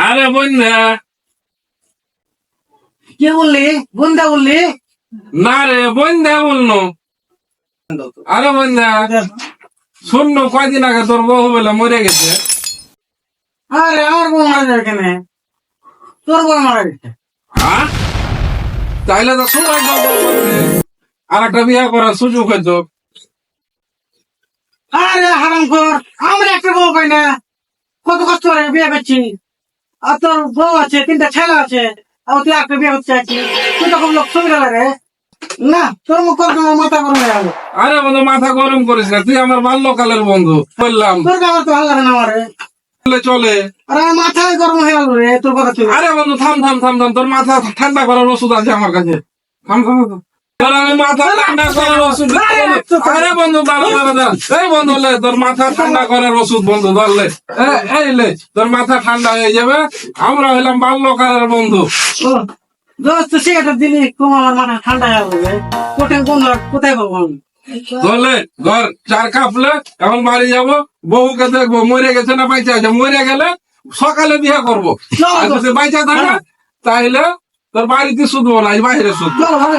আরে বন্ধা, কে বললি? বন্ধা বললি? না রে বন্ধা বলনো। আরে বন্ধা, শূন্য কয়দিন আগে তোর বউ বলে মরে গেছে। আরে আমার বউ মারা যাবে কেন? তোর বউ মারা গেছে। হ্যাঁ, তাইলে তো সবাই আর একটা বিয়ে করার সুযোগ হইতো। আরে হারাম কর, আমরা একটা বউ পাই না। কত কষ্ট করে বিয়ে করছি। আর তোর বউ আছে, 3টা ছেলে আছে, আর তুই একটা বিয়ে করতে চাইছিস। তুই তখন লোক সুবিধা লাগে না। তোর মুখ করে তোমার মাথা গরম হয়ে যাবে। আরে বন্ধু, মাথা গরম করিস না, তুই আমার বাল্যকালের বন্ধু। বললাম তোর আমার তো ভালো লাগে না আমারে। চলে। আর আমার মাথায় গরম হয়ে গেল রে তোর কথা তুই। আরে বন্ধু, থাম থাম থাম থাম, তোর মাথা ঠান্ডা করার ওষুধ আছে আমার কাছে। থাম থাম থাম। তোর আমি মাথা ঠান্ডা করার ওষুধ। আরে বন্ধু, দাঁড়া দাঁড়া দাঁড়া। এই বন্ধু লে, তোর মাথা ঠান্ডা করার ওষুধ বন্ধু ধরলে। এই লে, তোর মাথা ঠান্ডা হয়ে যাবে। আমরা হইলাম বাল্যকালের বন্ধু। ও, দোস্ত সিগারেট দিলি কম আমার মাথা ঠান্ডা হয়ে যাবে। কোথায় পাবো আমি? ধরলে ধর, চার কাপলে এখন বাড়ি যাবো, বউকে দেখবো মরে গেছে না বাইচা আছে। মরে গেলে সকালে বিয়ে করবো, আর যদি বাইচা থাকে তাইলে তোর বাড়িতে শুধবো না, বাইরে শুধবো। চলো ভালো